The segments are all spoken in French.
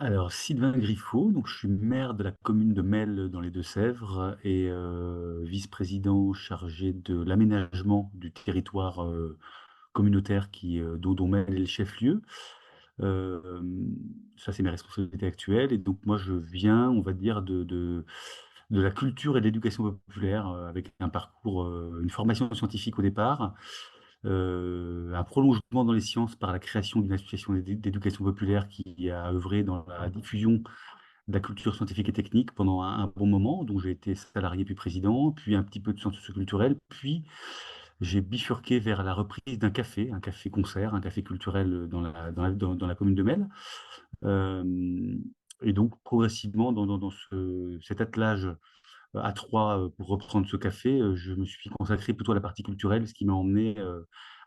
Alors, Sylvain Griffo, donc je suis maire de la commune de Melle dans les Deux-Sèvres et vice-président chargé de l'aménagement du territoire communautaire dont Melle est le chef-lieu. Euh, Ça, c'est mes responsabilités actuelles. Et donc, moi, je viens, on va dire, de la culture et de l'éducation populaire avec un parcours, une formation scientifique au départ, un prolongement dans les sciences par la création d'une association d'éducation populaire qui a œuvré dans la diffusion de la culture scientifique et technique pendant un bon moment, dont j'ai été salarié puis président, puis un petit peu de sciences socioculturelles, puis j'ai bifurqué vers la reprise un café-concert, un café culturel dans la commune de Melle. Euh, et donc, progressivement, cet attelage à trois pour reprendre ce café, je me suis consacré plutôt à la partie culturelle, ce qui m'a emmené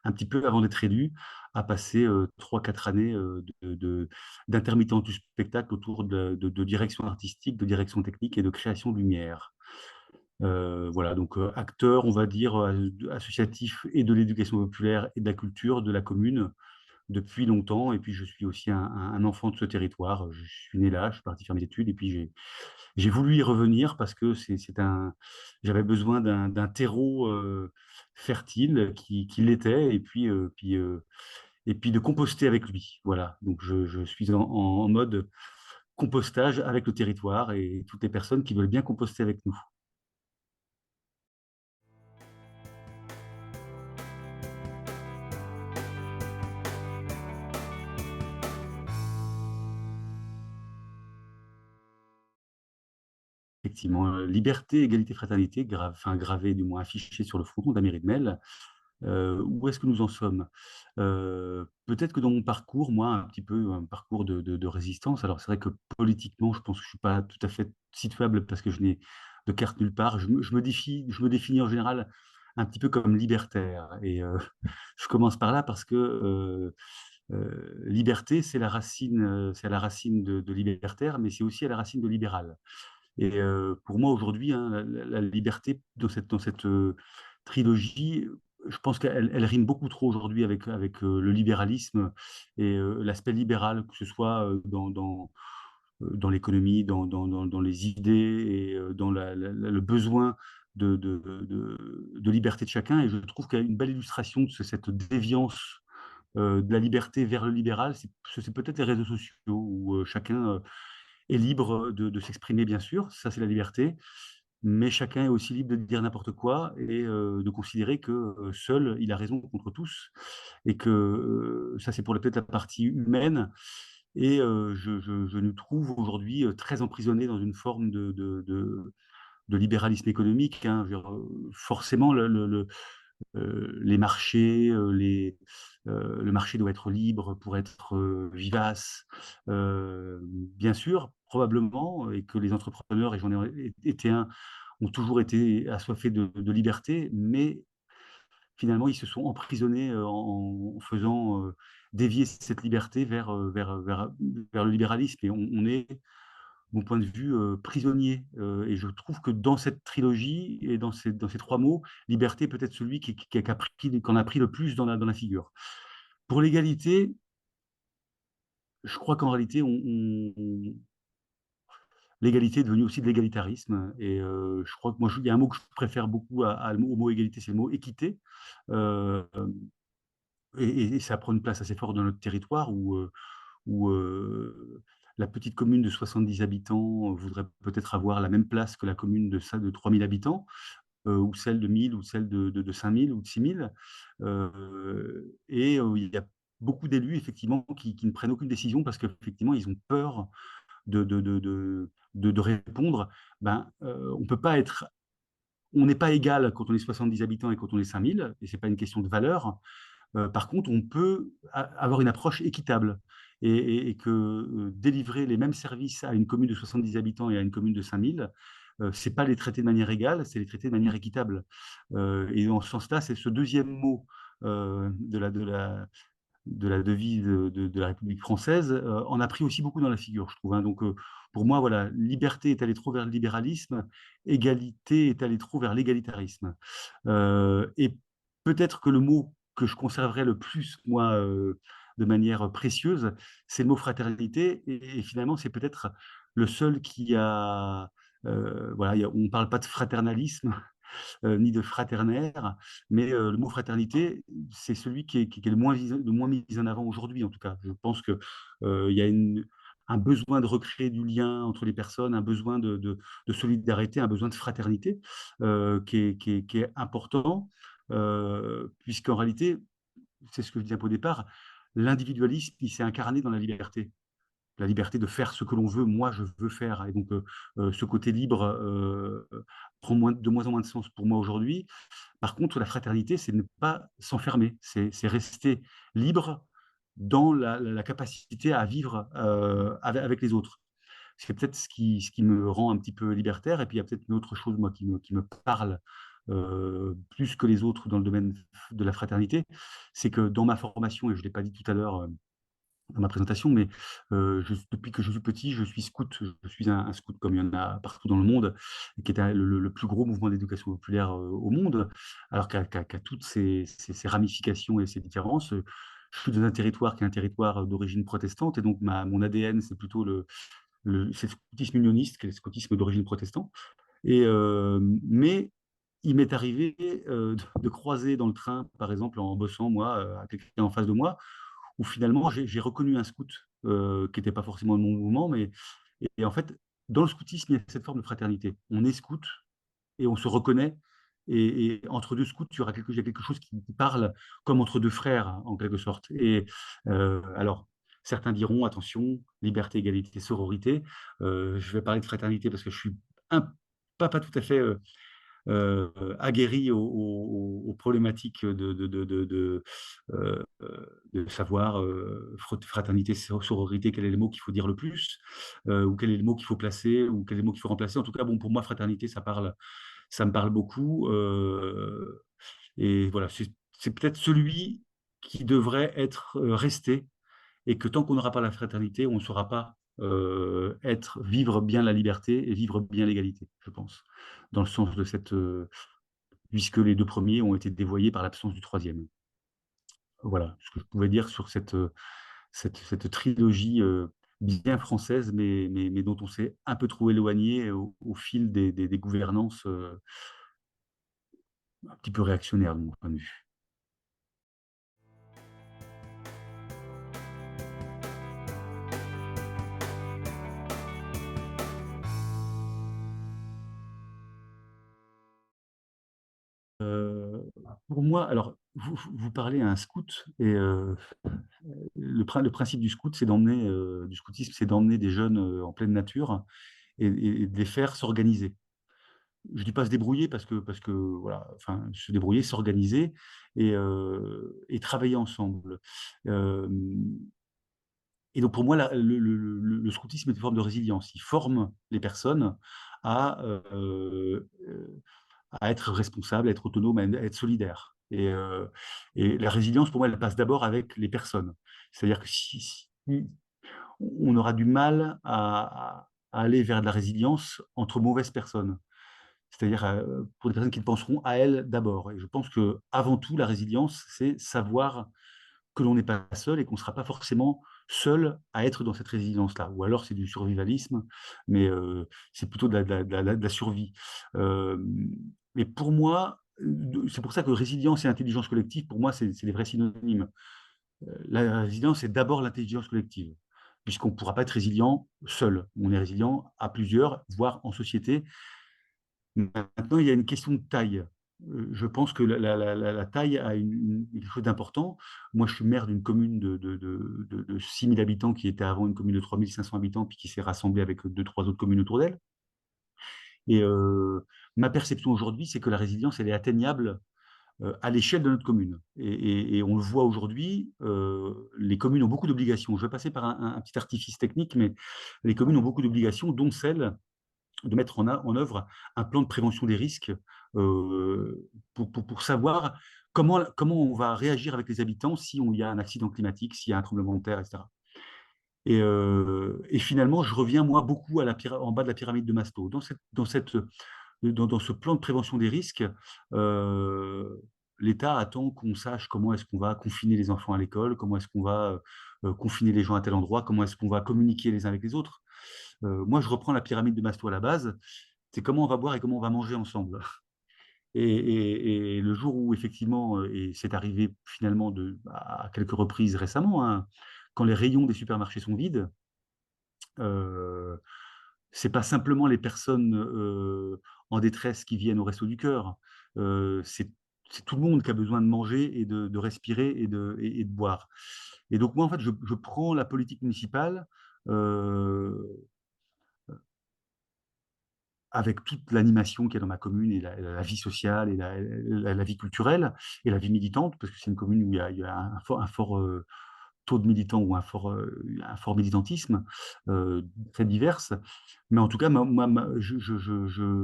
un petit peu avant d'être élu à passer 3-4 années d'intermittent du spectacle autour de direction artistique, de direction technique et de création de lumière. Voilà, donc acteur, on va dire, associatif et de l'éducation populaire et de la culture de la commune depuis longtemps. Et puis, je suis aussi un enfant de ce territoire. Je suis né là, je suis parti faire mes études et puis j'ai voulu y revenir parce que j'avais besoin d'un terreau fertile qui l'était et puis de composter avec lui. Voilà. Donc je suis en mode compostage avec le territoire et toutes les personnes qui veulent bien composter avec nous. Effectivement, liberté, égalité, fraternité, enfin gravé, du moins affiché sur le fronton de la mairie de Mel. Où est-ce que nous en sommes? Peut-être que dans mon parcours, moi, un petit peu un parcours de résistance. Alors c'est vrai que politiquement, je pense que je suis pas tout à fait situable parce que je n'ai de carte nulle part. Je me définis en général un petit peu comme libertaire. Et je commence par là parce que liberté, c'est à la racine de libertaire, mais c'est aussi à la racine de libéral. Et pour moi, aujourd'hui, hein, la liberté dans cette trilogie, je pense qu'elle rime beaucoup trop aujourd'hui avec le libéralisme et l'aspect libéral, que ce soit dans l'économie, dans les idées et dans le besoin de liberté de chacun. Et je trouve qu'il y a une belle illustration de cette déviance de la liberté vers le libéral. C'est peut-être les réseaux sociaux où chacun est libre de s'exprimer, bien sûr, ça c'est la liberté, mais chacun est aussi libre de dire n'importe quoi et de considérer que seul il a raison contre tous et que ça c'est pour peut-être la partie humaine. Et je nous trouve aujourd'hui très emprisonnés dans une forme de libéralisme économique, hein. Je veux dire, forcément, les marchés, le marché doit être libre pour être vivace, bien sûr, probablement, et que les entrepreneurs, et j'en ai été un, ont toujours été assoiffés de liberté, mais finalement, ils se sont emprisonnés en faisant dévier cette liberté vers le libéralisme. Et on est, de mon point de vue, prisonnier. Et je trouve que dans cette trilogie et dans ces trois mots, liberté peut être celui qu'en a pris le plus dans la figure. Pour l'égalité, je crois qu'en réalité, l'égalité est devenue aussi de l'égalitarisme. Et je crois que moi, il y a un mot que je préfère beaucoup au mot égalité, c'est le mot équité. Euh, et ça prend une place assez forte dans notre territoire où la petite commune de 70 habitants voudrait peut-être avoir la même place que la commune de 3000 habitants, ou celle de 1000, ou celle de 5000 ou de 6000. Et il y a beaucoup d'élus, effectivement, qui ne prennent aucune décision parce qu'effectivement, ils ont peur de répondre. Ben, on n'est pas égal quand on est 70 habitants et quand on est 5000, et c'est pas une question de valeur. Par contre, on peut avoir une approche équitable et que délivrer les mêmes services à une commune de 70 habitants et à une commune de 5000, c'est pas les traiter de manière égale, c'est les traiter de manière équitable. Et en ce sens-là, c'est ce deuxième mot de la devise de la République française en a pris aussi beaucoup dans la figure, je trouve, hein. Donc, pour moi, voilà, liberté est allée trop vers le libéralisme, égalité est allée trop vers l'égalitarisme. Et peut-être que le mot que je conserverai le plus, moi, de manière précieuse, c'est le mot fraternité. Et finalement, c'est peut-être le seul qui a, voilà, on ne parle pas de fraternalisme, ni de fraternaire, mais le mot fraternité, c'est celui qui est le moins mis en avant aujourd'hui, en tout cas. Je pense qu'il y a un besoin de recréer du lien entre les personnes, un besoin de solidarité, un besoin de fraternité qui est important, puisqu'en réalité, c'est ce que je disais un peu au départ, l'individualisme, il s'est incarné dans la liberté de faire ce que l'on veut, moi je veux faire. Et donc ce côté libre prend de moins en moins de sens pour moi aujourd'hui. Par contre, la fraternité, c'est ne pas s'enfermer, c'est rester libre dans la capacité à vivre avec les autres. C'est peut-être ce qui me rend un petit peu libertaire. Et puis il y a peut-être une autre chose moi qui me parle plus que les autres dans le domaine de la fraternité, c'est que dans ma formation, et je ne l'ai pas dit tout à l'heure dans ma présentation, mais depuis que je suis petit, je suis scout. Je suis un scout comme il y en a partout dans le monde, qui est le plus gros mouvement d'éducation populaire au monde, alors qu'à toutes ses ramifications et ses différences. Je suis dans un territoire qui est un territoire d'origine protestante, et donc mon ADN, c'est plutôt c'est le scoutisme unioniste, qui est le scoutisme d'origine protestante. Mais il m'est arrivé de croiser dans le train, par exemple, en bossant, moi, à quelqu'un en face de moi, où finalement j'ai reconnu un scout qui n'était pas forcément de mon mouvement, mais en fait, dans le scoutisme, il y a cette forme de fraternité. On est scout et on se reconnaît. Et entre deux scouts, il y a quelque chose qui parle comme entre deux frères, hein, en quelque sorte. Et alors, certains diront, attention, liberté, égalité, sororité. Je vais parler de fraternité parce que je suis un, pas tout à fait aguerri aux problématiques de savoir fraternité, sororité, quel est le mot qu'il faut dire le plus, ou quel est le mot qu'il faut placer, ou quel est le mot qu'il faut remplacer. En tout cas, bon, pour moi, fraternité, ça me parle beaucoup. Et voilà, c'est peut-être celui qui devrait être resté, et que tant qu'on n'aura pas la fraternité, on ne saura pas vivre bien la liberté et vivre bien l'égalité, je pense, dans le sens de puisque les deux premiers ont été dévoyés par l'absence du troisième. Voilà ce que je pouvais dire sur cette trilogie bien française, mais dont on s'est un peu trop éloigné au fil des gouvernances un petit peu réactionnaires, de mon point de vue. Pour moi, alors, vous parlez à un scout, et le principe du scout, du scoutisme, c'est d'emmener des jeunes en pleine nature et de les faire s'organiser. Je ne dis pas se débrouiller parce que voilà, enfin, se débrouiller, s'organiser et travailler ensemble. Euh, et donc pour moi, le scoutisme est une forme de résilience. Il forme les personnes à, euh, euh, à être responsables, à être autonomes, à être solidaires. Et la résilience, pour moi, elle passe d'abord avec les personnes. C'est-à-dire que si on aura du mal à aller vers de la résilience entre mauvaises personnes. C'est-à-dire pour des personnes qui penseront à elles d'abord. Et je pense que avant tout, la résilience, c'est savoir que l'on n'est pas seul et qu'on ne sera pas forcément seul à être dans cette résilience-là. Ou alors c'est du survivalisme, mais c'est plutôt de la survie. Euh, mais pour moi, c'est pour ça que résilience et intelligence collective, pour moi, c'est des vrais synonymes. La résilience, c'est d'abord l'intelligence collective, puisqu'on ne pourra pas être résilient seul. On est résilient à plusieurs, voire en société. Maintenant, il y a une question de taille. Je pense que la taille a quelque chose d'important. Moi, je suis maire d'une commune de 6 000 habitants qui était avant une commune de 3 500 habitants, puis qui s'est rassemblée avec deux, trois autres communes autour d'elle. Et ma perception aujourd'hui, c'est que la résilience, elle est atteignable à l'échelle de notre commune. Et on le voit aujourd'hui, les communes ont beaucoup d'obligations. Je vais passer par un petit artifice technique, mais les communes ont beaucoup d'obligations, dont celle de mettre en œuvre un plan de prévention des risques pour savoir comment on va réagir avec les habitants si il y a un accident climatique, s'il y a un tremblement de terre, etc. Et finalement, je reviens, moi, beaucoup en bas de la pyramide de Maslow. Dans ce plan de prévention des risques, euh, l'État attend qu'on sache comment est-ce qu'on va confiner les enfants à l'école, comment est-ce qu'on va confiner les gens à tel endroit, comment est-ce qu'on va communiquer les uns avec les autres. Moi, je reprends la pyramide de Maslow à la base, c'est comment on va boire et comment on va manger ensemble. Et le jour où effectivement, et c'est arrivé finalement à quelques reprises récemment, hein, quand les rayons des supermarchés sont vides, euh, c'est pas simplement les personnes en détresse qui viennent au Resto du Cœur. C'est tout le monde qui a besoin de manger et de respirer et de boire. Et donc moi, en fait, je prends la politique municipale euh, avec toute l'animation qu'il y a dans ma commune et la vie sociale et la vie culturelle et la vie militante, parce que c'est une commune où il y a un fort taux de militants ou un fort militantisme très divers. Mais en tout cas, je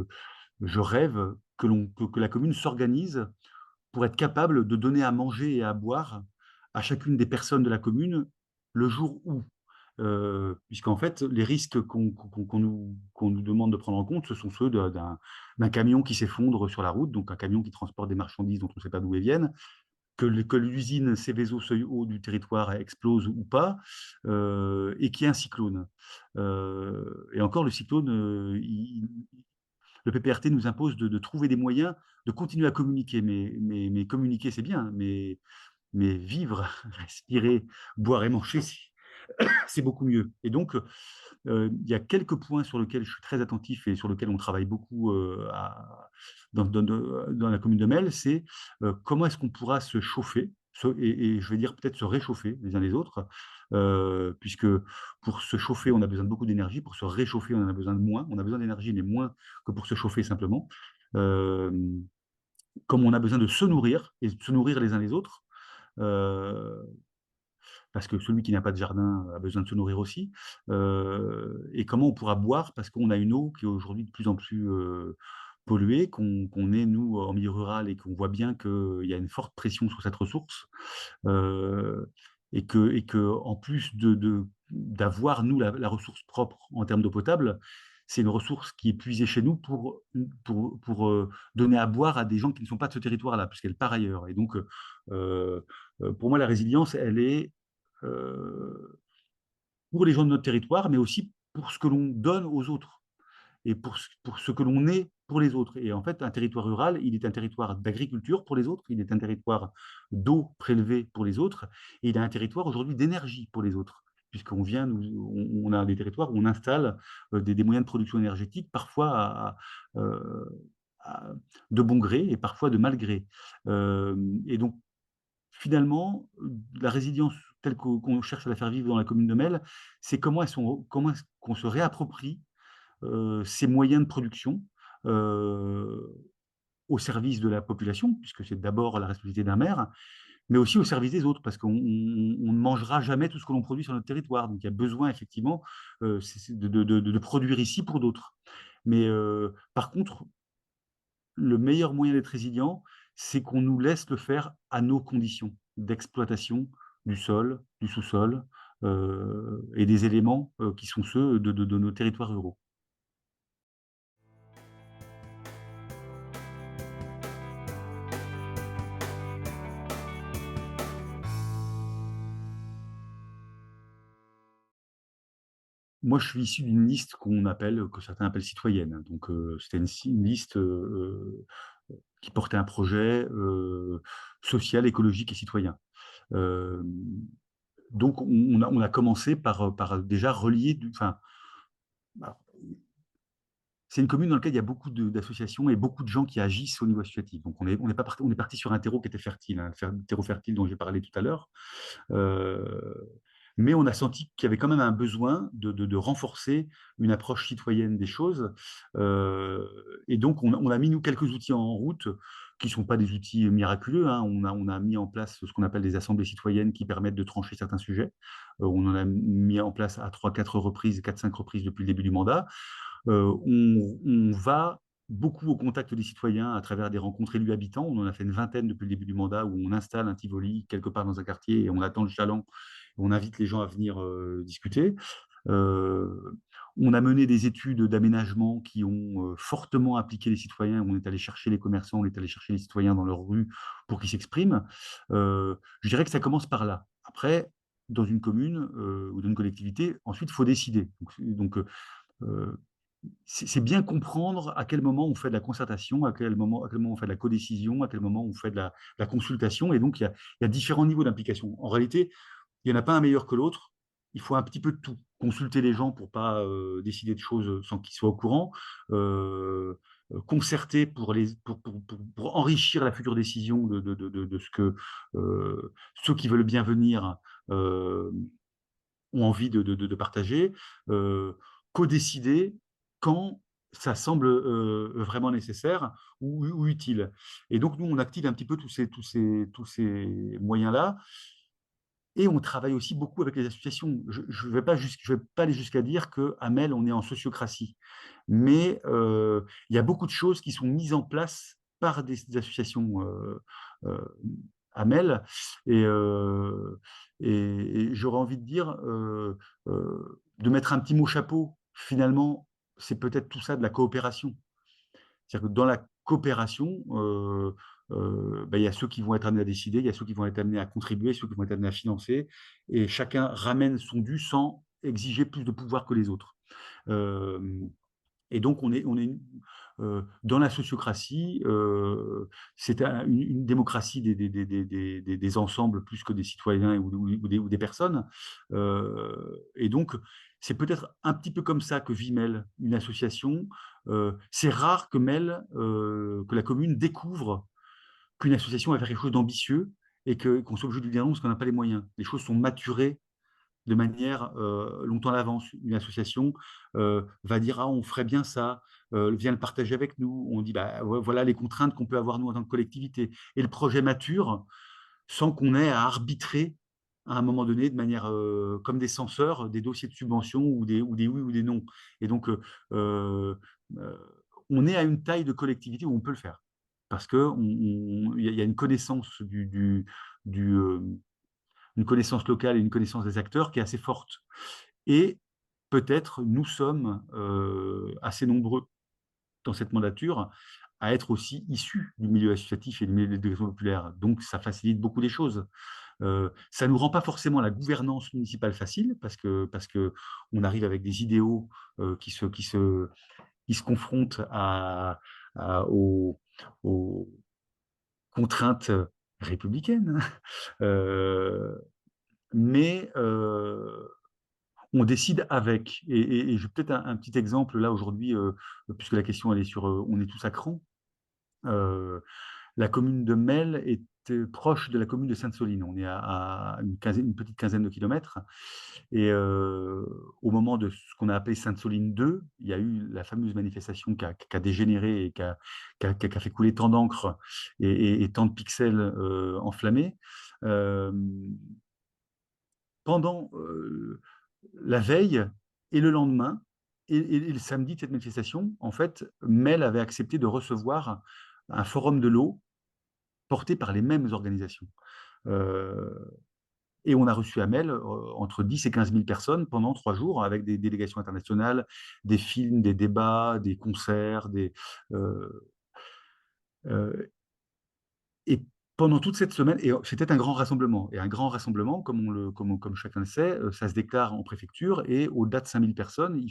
rêve que la commune s'organise pour être capable de donner à manger et à boire à chacune des personnes de la commune le jour où. Puisqu'en fait, les risques qu'on nous demande de prendre en compte, ce sont ceux d'un camion qui s'effondre sur la route, donc un camion qui transporte des marchandises dont on ne sait pas d'où elles viennent, que l'usine Céveso Seuil Haut du territoire explose ou pas, et qu'il y ait un cyclone. Et encore, le cyclone, le PPRT nous impose de trouver des moyens de continuer à communiquer. Mais communiquer, c'est bien, mais vivre, respirer, boire et manger, c'est beaucoup mieux. Et donc, il y a quelques points sur lesquels je suis très attentif et sur lesquels on travaille beaucoup dans la commune de Mel, c'est comment est-ce qu'on pourra se chauffer, et je vais dire peut-être se réchauffer les uns les autres, puisque pour se chauffer, on a besoin de beaucoup d'énergie, pour se réchauffer, on en a besoin de moins, on a besoin d'énergie, mais moins que pour se chauffer simplement. Euh, Comme on a besoin de se nourrir, et de se nourrir les uns les autres, euh, parce que celui qui n'a pas de jardin a besoin de se nourrir aussi. Et comment on pourra boire, parce qu'on a une eau qui est aujourd'hui de plus en plus polluée, qu'on est, nous, en milieu rural, et qu'on voit bien qu'il y a une forte pression sur cette ressource, euh, et que en plus d'avoir, nous, la ressource propre en termes d'eau potable, c'est une ressource qui est puisée chez nous pour donner à boire à des gens qui ne sont pas de ce territoire-là, puisqu'elle part ailleurs. Et donc, euh, pour moi, la résilience, elle est euh, pour les gens de notre territoire, mais aussi pour ce que l'on donne aux autres et pour ce que l'on est pour les autres. Et en fait, un territoire rural, il est un territoire d'agriculture pour les autres, il est un territoire d'eau prélevée pour les autres, et il est un territoire aujourd'hui d'énergie pour les autres. Puisqu'on vient, on a des territoires où on installe des moyens de production énergétique, parfois euh, à- de bon gré et parfois de mal gré. Et donc, finalement, la résilience telle qu'on cherche à la faire vivre dans la commune de Mel, c'est comment est-ce qu'on se réapproprie ces moyens de production euh, au service de la population, puisque c'est d'abord la responsabilité d'un maire, mais aussi au service des autres, parce qu'on ne mangera jamais tout ce que l'on produit sur notre territoire. Donc il y a besoin effectivement de produire ici pour d'autres. Mais par contre, le meilleur moyen d'être résilient, c'est qu'on nous laisse le faire à nos conditions d'exploitation du sol, du sous-sol, et des éléments qui sont ceux de nos territoires ruraux. Moi, je suis issu d'une liste que certains appellent citoyenne. Donc, c'était une liste qui portait un projet social, écologique et citoyen. Euh, donc, on a commencé par déjà relier, enfin, alors, c'est une commune dans laquelle il y a beaucoup d'associations et beaucoup de gens qui agissent au niveau associatif. Donc, on est parti sur un terreau qui était fertile, hein, le terreau fertile dont j'ai parlé tout à l'heure. Euh, mais on a senti qu'il y avait quand même un besoin de renforcer une approche citoyenne des choses. Euh, et donc, on a mis, nous, quelques outils en route qui ne sont pas des outils miraculeux, hein. On a mis en place ce qu'on appelle des assemblées citoyennes qui permettent de trancher certains sujets. On en a mis en place à 3-4 reprises, 4-5 reprises depuis le début du mandat. On va beaucoup au contact des citoyens à travers des rencontres élus habitants. On en a fait une vingtaine depuis le début du mandat où on installe un Tivoli quelque part dans un quartier et on attend le chaland. On invite les gens à venir discuter. Euh, on a mené des études d'aménagement qui ont fortement impliqué les citoyens. On est allé chercher les commerçants, on est allé chercher les citoyens dans leur rue pour qu'ils s'expriment. Je dirais que ça commence par là. Après, dans une commune ou dans une collectivité, ensuite, il faut décider. Euh, c'est bien comprendre à quel moment on fait de la concertation, à quel moment on fait de la codécision, à quel moment on fait de la consultation. Et donc, il y a différents niveaux d'implication. En réalité, il n'y en a pas un meilleur que l'autre. Il faut un petit peu de tout. Consulter les gens pour pas décider de choses sans qu'ils soient au courant. Euh, Concerter pour enrichir la future décision de ce que ceux qui veulent bien venir euh, ont envie de partager. Euh, Co-décider quand ça semble vraiment nécessaire ou utile. Et donc, nous, on active un petit peu tous ces moyens-là. Et on travaille aussi beaucoup avec les associations. Je ne vais pas aller jusqu'à dire qu'à Mel, on est en sociocratie. Mais il y a beaucoup de choses qui sont mises en place par des associations euh, à Mel. Et, euh, et j'aurais envie de dire, de mettre un petit mot chapeau, finalement, c'est peut-être tout ça de la coopération. C'est-à-dire que dans la coopération, il y a ceux qui vont être amenés à décider, il y a ceux qui vont être amenés à contribuer, ceux qui vont être amenés à financer, et chacun ramène son dû sans exiger plus de pouvoir que les autres. Euh, et donc, dans la sociocratie, c'est une démocratie des ensembles plus que des citoyens ou des personnes. Et donc, c'est peut-être un petit peu comme ça que vit Mel, une association. C'est rare que Mel, que la commune découvre qu'une association va faire quelque chose d'ambitieux et qu'on soit obligé de lui dire non parce qu'on n'a pas les moyens. Les choses sont maturées de manière longtemps à l'avance. Une association va dire ah, on ferait bien ça, vient le partager avec nous. On dit bah, voilà les contraintes qu'on peut avoir nous en tant que collectivité. Et le projet mature sans qu'on ait à arbitrer à un moment donné de manière comme des censeurs des dossiers de subvention ou des oui ou des non. Et donc, euh, euh, on est à une taille de collectivité où on peut le faire. Parce qu'il y a une connaissance du, une connaissance locale et une connaissance des acteurs qui est assez forte. Et peut-être nous sommes assez nombreux dans cette mandature à être aussi issus du milieu associatif et du milieu de l'éducation populaire. Donc, ça facilite beaucoup les choses. Ça ne nous rend pas forcément la gouvernance municipale facile parce que on arrive avec des idéaux qui se confrontent aux contraintes républicaines. Euh, mais on décide avec. Et je peut-être un petit exemple là aujourd'hui, puisque la question elle est sur on est tous à cran. Euh, la commune de Mel est proche de la commune de Sainte-Soline. On est à une petite quinzaine de kilomètres. Et au moment de ce qu'on a appelé Sainte-Soline 2, il y a eu la fameuse manifestation qui a dégénéré et qui a fait couler tant d'encre et tant de pixels enflammés. Euh, Pendant la veille et le lendemain, et le samedi de cette manifestation, en fait, Mel avait accepté de recevoir un forum de l'eau porté par les mêmes organisations. Euh, et on a reçu à Mel entre 10 et 15 000 personnes pendant 3 jours avec des délégations internationales, des films, des débats, des concerts. Euh, euh, et pendant toute cette semaine, et c'était un grand rassemblement. Et un grand rassemblement, comme chacun le sait, ça se déclare en préfecture et au-delà de 5 000 personnes,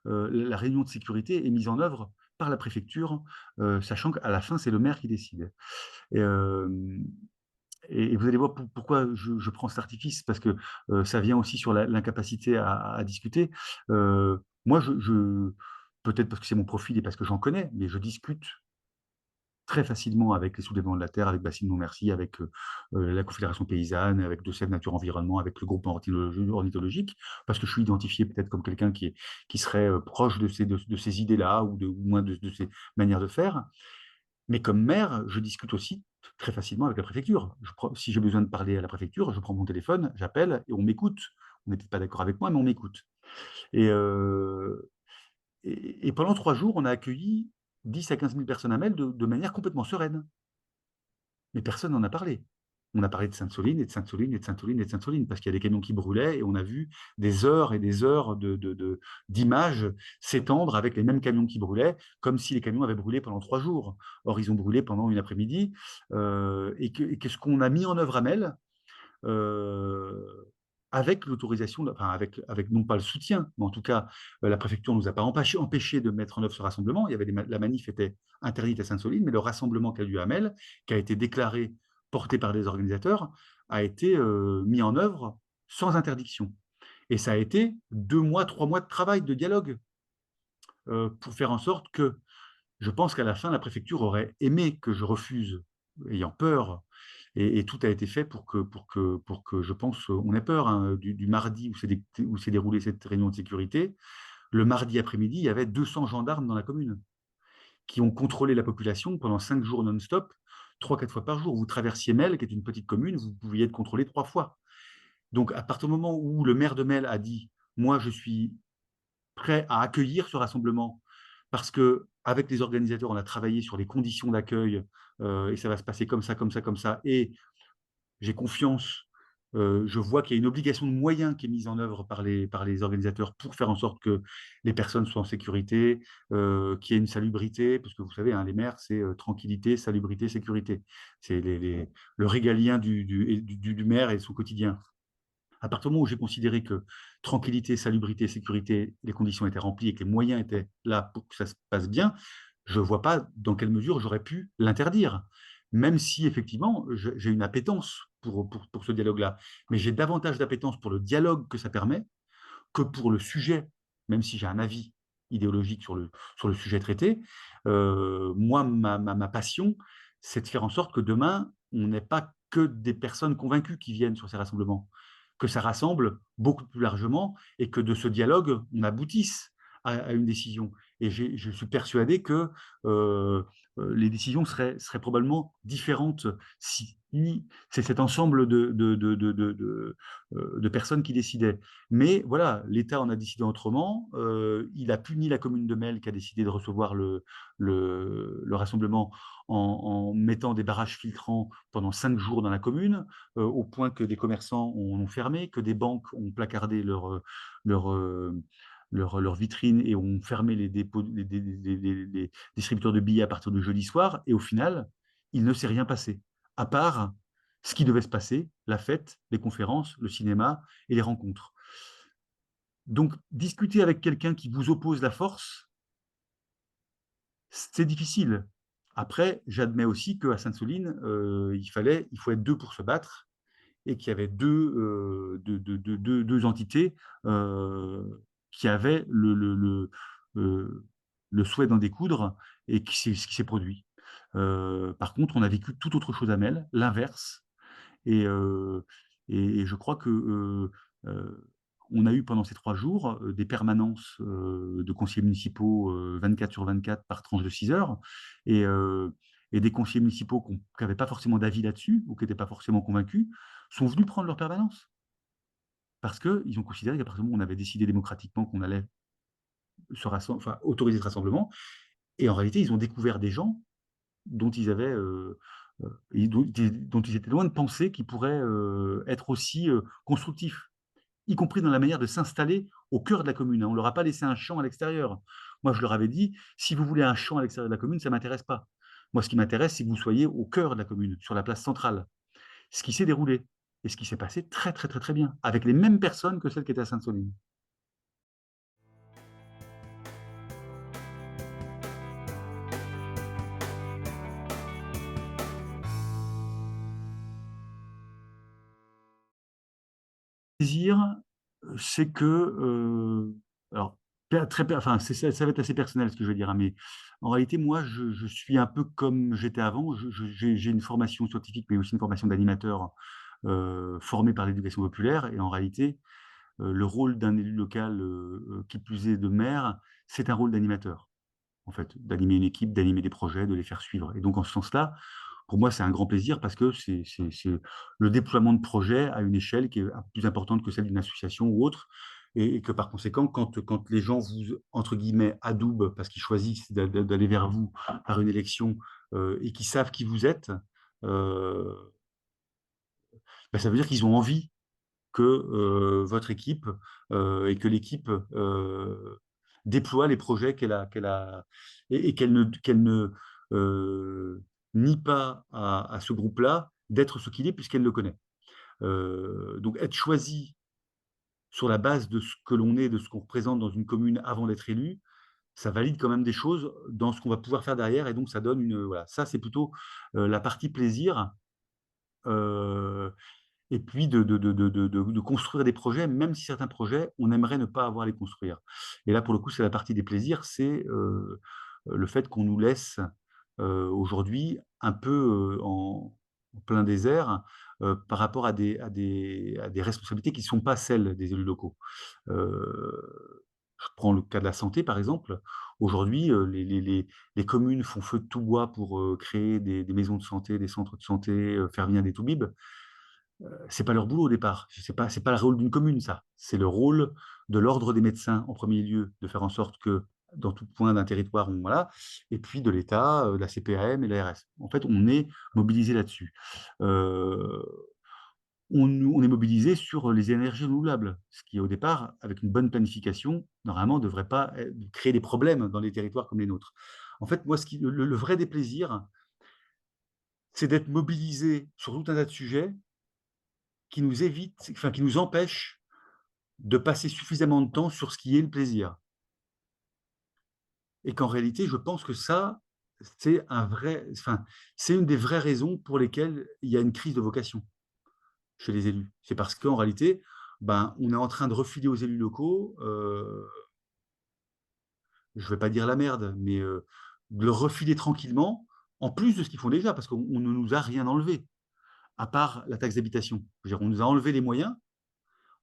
la réunion de sécurité est mise en œuvre par la préfecture, sachant qu'à la fin, c'est le maire qui décide. Et, euh, et vous allez voir pourquoi je prends cet artifice, parce que ça vient aussi sur l'incapacité à discuter. Moi, peut-être parce que c'est mon profil et parce que j'en connais, mais je discute très facilement avec les soulèvements de la Terre, avec Bassine Monmercy, avec la Confédération paysanne, avec De Sèvres Nature Environnement, avec le groupe ornithologique, parce que je suis identifié peut-être comme quelqu'un qui serait proche de ces idées-là, ou moins de ces manières de faire. Mais comme maire, je discute aussi très facilement avec la préfecture. Si j'ai besoin de parler à la préfecture, je prends mon téléphone, j'appelle et on m'écoute. On n'est peut-être pas d'accord avec moi, mais on m'écoute. Et, euh, et pendant 3 jours, on a accueilli 10 à 15 000 personnes à Mel de manière complètement sereine. Mais personne n'en a parlé. on a parlé de Sainte-Soline et de Sainte-Soline et de Sainte-Soline et de Sainte-Soline, parce qu'il y a des camions qui brûlaient et on a vu des heures et des heures d'images s'étendre avec les mêmes camions qui brûlaient, comme si les camions avaient brûlé pendant 3 jours. Or, ils ont brûlé pendant une après-midi. Et ce qu'on a mis en œuvre à Mel, euh, avec l'autorisation, enfin avec non pas le soutien, mais en tout cas, la préfecture ne nous a pas empêché de mettre en œuvre ce rassemblement. Il y avait la manif était interdite à Sainte-Soline, mais le rassemblement qui a lieu à Mel, qui a été déclaré, porté par les organisateurs, a été mis en œuvre sans interdiction. Et ça a été 2 mois, 3 mois de travail, de dialogue, pour faire en sorte que, je pense qu'à la fin, la préfecture aurait aimé que je refuse, ayant peur. Et tout a été fait pour que je pense, on ait peur, hein, du mardi où s'est déroulée cette réunion de sécurité. Le mardi après-midi, il y avait 200 gendarmes dans la commune qui ont contrôlé la population pendant 5 jours non-stop, 3, 4 fois par jour. Vous traversiez Mel, qui est une petite commune, vous pouviez être contrôlé 3 fois. Donc, à partir du moment où le maire de Mel a dit, moi, je suis prêt à accueillir ce rassemblement, parce que avec les organisateurs, on a travaillé sur les conditions d'accueil, et ça va se passer comme ça, comme ça, comme ça, et j'ai confiance. Je vois qu'il y a une obligation de moyens qui est mise en œuvre par les organisateurs pour faire en sorte que les personnes soient en sécurité, qu'il y ait une salubrité, parce que vous savez, hein, les maires, c'est tranquillité, salubrité, sécurité. C'est le régalien du maire et son quotidien. À partir du moment où j'ai considéré que tranquillité, salubrité, sécurité, les conditions étaient remplies et que les moyens étaient là pour que ça se passe bien, je ne vois pas dans quelle mesure j'aurais pu l'interdire. Même si, effectivement, j'ai une appétence pour ce dialogue-là. Mais j'ai davantage d'appétence pour le dialogue que ça permet que pour le sujet, même si j'ai un avis idéologique sur le sujet traité. Moi, ma passion, c'est de faire en sorte que demain, on n'ait pas que des personnes convaincues qui viennent sur ces rassemblements, que ça rassemble beaucoup plus largement et que de ce dialogue, on aboutisse à une décision. Et je suis persuadé que euh, les décisions seraient probablement différentes si c'est cet ensemble de personnes qui décidaient. Mais voilà, l'État en a décidé autrement. Il a puni la commune de Mel qui a décidé de recevoir le rassemblement en mettant des barrages filtrants pendant 5 jours dans la commune, au point que des commerçants ont fermé, que des banques ont placardé leur, leur vitrines et ont fermé les dépôts, les distributeurs de billets à partir de jeudi soir. Et au final, il ne s'est rien passé, à part ce qui devait se passer, la fête, les conférences, le cinéma et les rencontres. Donc, discuter avec quelqu'un qui vous oppose la force, c'est difficile. Après, j'admets aussi qu'à Sainte-Soline, il faut être deux pour se battre et qu'il y avait deux entités euh, qui avaient le souhait d'en découdre et ce qui s'est produit. Par contre, on a vécu tout autre chose à Mel, l'inverse. Et, euh, et je crois que on a eu pendant ces 3 jours des permanences de conseillers municipaux 24 sur 24 par tranche de 6 heures et, euh, et des conseillers municipaux qui n'avaient pas forcément d'avis là-dessus ou qui n'étaient pas forcément convaincus sont venus prendre leur permanence parce qu'ils ont considéré qu'à partir du moment où on avait décidé démocratiquement qu'on allait enfin, autoriser ce rassemblement, et en réalité, ils ont découvert des gens dont ils avaient dont ils étaient loin de penser qu'ils pourraient être aussi constructifs, y compris dans la manière de s'installer au cœur de la commune. On ne leur a pas laissé un champ à l'extérieur. Moi, je leur avais dit, si vous voulez un champ à l'extérieur de la commune, ça ne m'intéresse pas. Moi, ce qui m'intéresse, c'est que vous soyez au cœur de la commune, sur la place centrale. Ce qui s'est déroulé et ce qui s'est passé très, très, très, très bien, avec les mêmes personnes que celles qui étaient à Sainte-Soline. Plaisir, c'est que, alors, enfin, ça va être assez personnel ce que je veux dire, hein, mais en réalité, moi, je suis un peu comme j'étais avant. J'ai une formation scientifique, mais aussi une formation d'animateur formé par l'éducation populaire. Et en réalité, le rôle d'un élu local, qui plus est de maire, c'est un rôle d'animateur, en fait, d'animer une équipe, d'animer des projets, de les faire suivre. Et donc, en ce sens-là, pour moi, c'est un grand plaisir parce que c'est le déploiement de projets à une échelle qui est plus importante que celle d'une association ou autre. Et que par conséquent, quand les gens vous, entre guillemets, adoubent parce qu'ils choisissent d'aller vers vous par une élection et qui savent qui vous êtes, euh, ben, ça veut dire qu'ils ont envie que votre équipe et que l'équipe déploie les projets et qu'elle ne nie pas à ce groupe-là d'être ce qu'il est puisqu'elle le connaît. Donc être choisi sur la base de ce que l'on est, de ce qu'on représente dans une commune avant d'être élu, ça valide quand même des choses dans ce qu'on va pouvoir faire derrière et donc ça donne une voilà, ça c'est plutôt la partie plaisir. Euh, et puis de construire des projets, même si certains projets, on aimerait ne pas avoir à les construire. Et là, pour le coup, c'est la partie des plaisirs, c'est le fait qu'on nous laisse aujourd'hui un peu en plein désert par rapport à des responsabilités qui ne sont pas celles des élus locaux. Je prends le cas de la santé, par exemple. Aujourd'hui, les communes font feu de tout bois pour créer des maisons de santé, des centres de santé, faire venir des toubibs. C'est pas leur boulot au départ. C'est pas le rôle d'une commune, ça. C'est le rôle de l'ordre des médecins en premier lieu, de faire en sorte que dans tout point d'un territoire, voilà, et puis de l'État, de la CPAM et de l'ARS. En fait, on est mobilisé là-dessus. Euh, on est mobilisé sur les énergies renouvelables, ce qui, au départ, avec une bonne planification, normalement, ne devrait pas créer des problèmes dans les territoires comme les nôtres. En fait, moi, le vrai déplaisir, c'est d'être mobilisé sur tout un tas de sujets qui nous évitent, enfin, qui nous empêchent de passer suffisamment de temps sur ce qui est le plaisir. Et qu'en réalité, je pense que ça, c'est une des vraies raisons pour lesquelles il y a une crise de vocation chez les élus. C'est parce qu'en réalité, ben, on est en train de refiler aux élus locaux, je ne vais pas dire la merde, mais de leur refiler tranquillement, en plus de ce qu'ils font déjà, parce qu'on ne nous a rien enlevé, à part la taxe d'habitation. On nous a enlevé les moyens,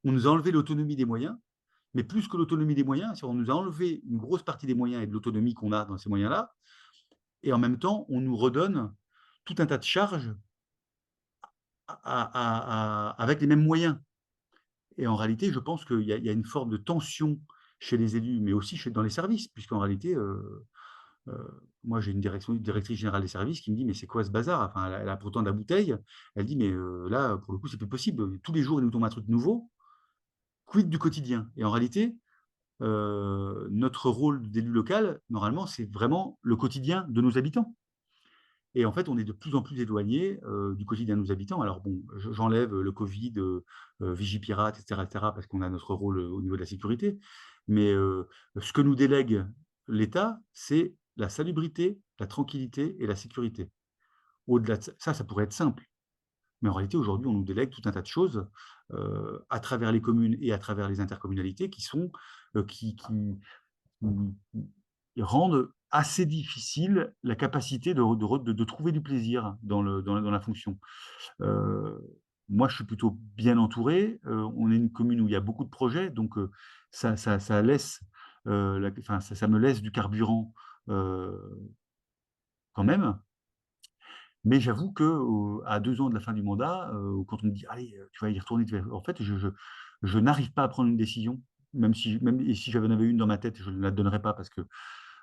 on nous a enlevé l'autonomie des moyens, mais plus que l'autonomie des moyens, on nous a enlevé une grosse partie des moyens et de l'autonomie qu'on a dans ces moyens-là, et en même temps, on nous redonne tout un tas de charges avec les mêmes moyens. Et en réalité, je pense qu'il y a une forme de tension chez les élus, mais aussi dans les services, puisqu'en réalité, euh, moi j'ai une directrice générale des services qui me dit mais c'est quoi ce bazar, enfin, elle a pourtant de la bouteille, elle dit mais là, pour le coup, c'est plus possible, tous les jours, il nous tombe un truc nouveau, quid du quotidien. Et en réalité, notre rôle d'élu local, normalement, c'est vraiment le quotidien de nos habitants. Et en fait, on est de plus en plus éloigné du quotidien de nos habitants. Alors bon, j'enlève le Covid, Vigipirate, etc., parce qu'on a notre rôle au niveau de la sécurité. Mais ce que nous délègue l'État, c'est la salubrité, la tranquillité et la sécurité. Au-delà de ça, ça pourrait être simple. Mais en réalité, aujourd'hui, on nous délègue tout un tas de choses à travers les communes et à travers les intercommunalités qui rendent assez difficile la capacité de trouver du plaisir dans la fonction. Euh, Moi, je suis plutôt bien entouré. On est une commune où il y a beaucoup de projets, donc ça laisse, enfin, ça me laisse du carburant euh, quand même. Mais j'avoue que à 2 ans de la fin du mandat, quand on me dit allez, tu vas y retourner, en fait, je n'arrive pas à prendre une décision, même et si j'en avais une dans ma tête, je ne la donnerais pas parce que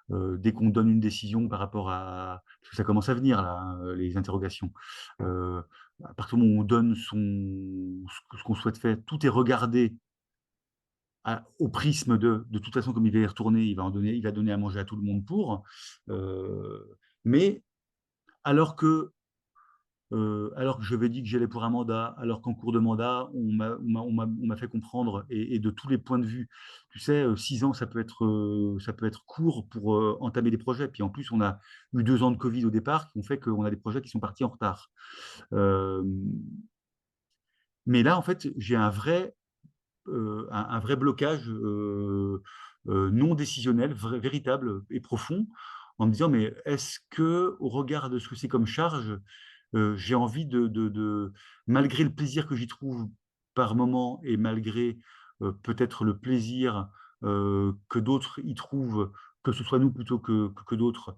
dès qu'on donne une décision par rapport à, parce que ça commence à venir là, hein, les interrogations. Euh, à partir du moment où on donne ce qu'on souhaite faire, tout est regardé au prisme de toute façon, comme il va y retourner, il va donner à manger à tout le monde pour. Euh, mais alors que alors que je vais dire que j'allais pour un mandat, alors qu'en cours de mandat, on m'a fait comprendre, et de tous les points de vue, tu sais, 6 ans, ça peut être court pour entamer des projets. Puis en plus, on a eu 2 ans de Covid au départ qui ont fait qu'on a des projets qui sont partis en retard. Euh, mais là, en fait, j'ai un vrai blocage non décisionnel, véritable et profond, en me disant, mais est-ce que, au regard de ce que c'est comme charge, j'ai envie malgré le plaisir que j'y trouve par moment et malgré peut-être le plaisir que d'autres y trouvent, que ce soit nous plutôt que d'autres,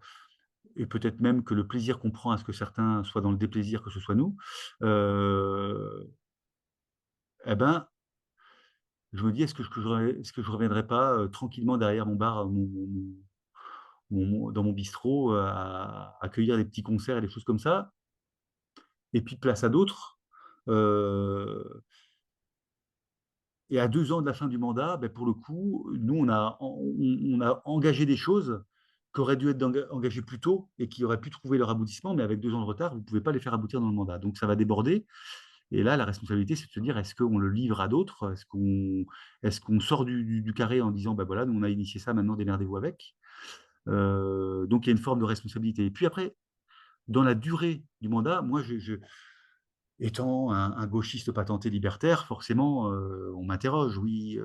et peut-être même que le plaisir qu'on prend à ce que certains soient dans le déplaisir, que ce soit nous, euh, eh ben, je me dis, est-ce que je reviendrai pas tranquillement derrière mon bar, dans mon bistrot, à accueillir des petits concerts et des choses comme ça, et puis place à d'autres. Euh, et à 2 ans de la fin du mandat, ben, pour le coup, nous, on a engagé des choses qui auraient dû être engagées plus tôt et qui auraient pu trouver leur aboutissement, mais avec 2 ans de retard, vous ne pouvez pas les faire aboutir dans le mandat. Donc ça va déborder. Et là, la responsabilité, c'est de se dire, est-ce qu'on le livre à d'autres? Est-ce qu'on sort du carré en disant, ben voilà, nous, on a initié ça, maintenant, démerdez-vous avec. Donc il y a une forme de responsabilité. Et puis après, dans la durée du mandat, moi, étant un gauchiste patenté libertaire, forcément, on m'interroge. Oui,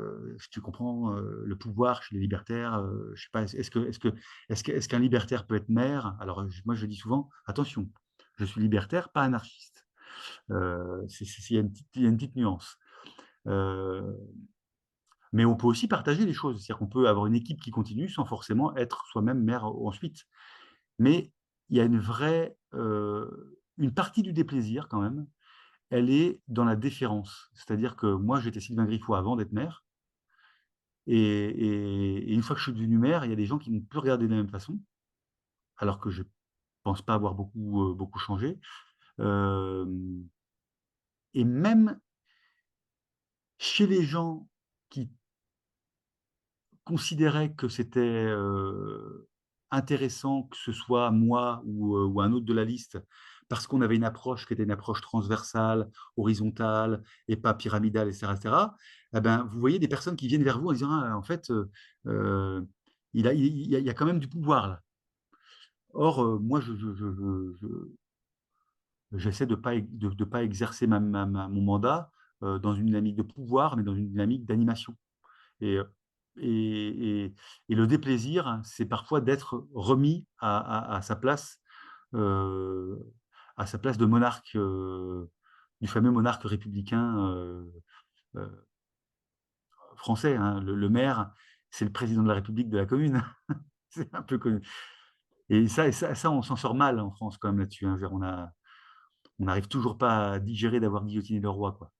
tu comprends le pouvoir chez les libertaires. Je sais pas, est-ce qu'un libertaire peut être maire? Alors, moi, je dis souvent, attention, je suis libertaire, pas anarchiste. Il y a il y a une petite nuance. Euh, mais on peut aussi partager les choses. C'est-à-dire qu'on peut avoir une équipe qui continue sans forcément être soi-même maire ensuite. Mais il y a une partie du déplaisir quand même, elle est dans la déférence. C'est-à-dire que moi, j'étais Sylvain Griffoux avant d'être maire. Et une fois que je suis devenu maire, il y a des gens qui ne m'ont plus regardé de la même façon, alors que je ne pense pas avoir beaucoup changé. Euh, et même chez les gens qui considérait que c'était intéressant que ce soit moi ou un autre de la liste, parce qu'on avait une approche qui était une approche transversale, horizontale et pas pyramidale, etc., etc., eh ben, vous voyez des personnes qui viennent vers vous en disant, ah, en fait, euh, il y a quand même du pouvoir là. Or, moi, j'essaie de pas exercer mon mandat dans une dynamique de pouvoir, mais dans une dynamique d'animation. Et, et, et le déplaisir, c'est parfois d'être remis à sa place, euh, à sa place de monarque, du fameux monarque républicain euh, français. Hein. Le maire, c'est le président de la République de la commune. C'est un peu connu. Et ça, on s'en sort mal en France quand même là-dessus. Hein. On n'arrive toujours pas à digérer d'avoir guillotiné le roi, quoi.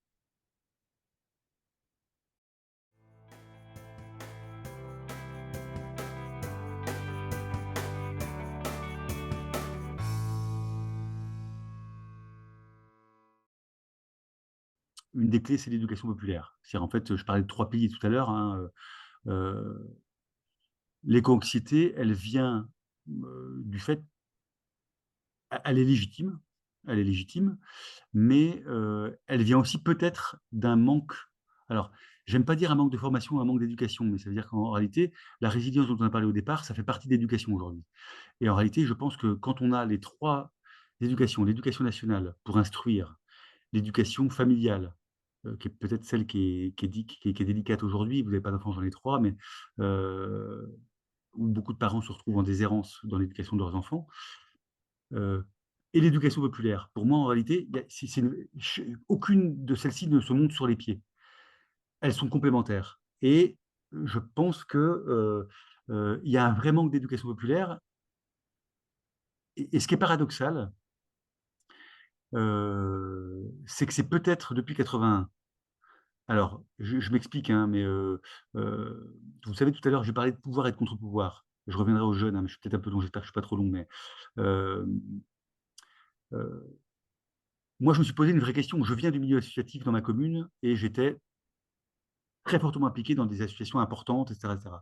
Une des clés, c'est l'éducation populaire. C'est en fait, je parlais de 3 piliers tout à l'heure. Hein, l'éco-anxiété, elle vient du fait, elle est légitime, mais elle vient aussi peut-être d'un manque. Alors, j'aime pas dire un manque de formation, un manque d'éducation, mais ça veut dire qu'en réalité, la résilience dont on a parlé au départ, ça fait partie de l'éducation aujourd'hui. Et en réalité, je pense que quand on a les trois éducations, l'éducation nationale pour instruire, l'éducation familiale, qui est peut-être celle qui est délicate aujourd'hui, vous n'avez pas d'enfants, j'en ai trois, mais euh, où beaucoup de parents se retrouvent en déshérence dans l'éducation de leurs enfants, euh, et l'éducation populaire. Pour moi, en réalité, aucune de celles-ci ne se monte sur les pieds. Elles sont complémentaires. Et je pense il y a un vrai manque d'éducation populaire. Et ce qui est paradoxal, c'est que c'est peut-être depuis 81. Alors, je m'explique, hein, mais vous savez, tout à l'heure, j'ai parlé de pouvoir et de contre-pouvoir. Je reviendrai aux jeunes, hein, mais je suis peut-être un peu long, j'espère que je ne suis pas trop long, mais euh, euh, moi, je me suis posé une vraie question. Je viens du milieu associatif dans ma commune et j'étais très fortement impliqué dans des associations importantes, etc., etc.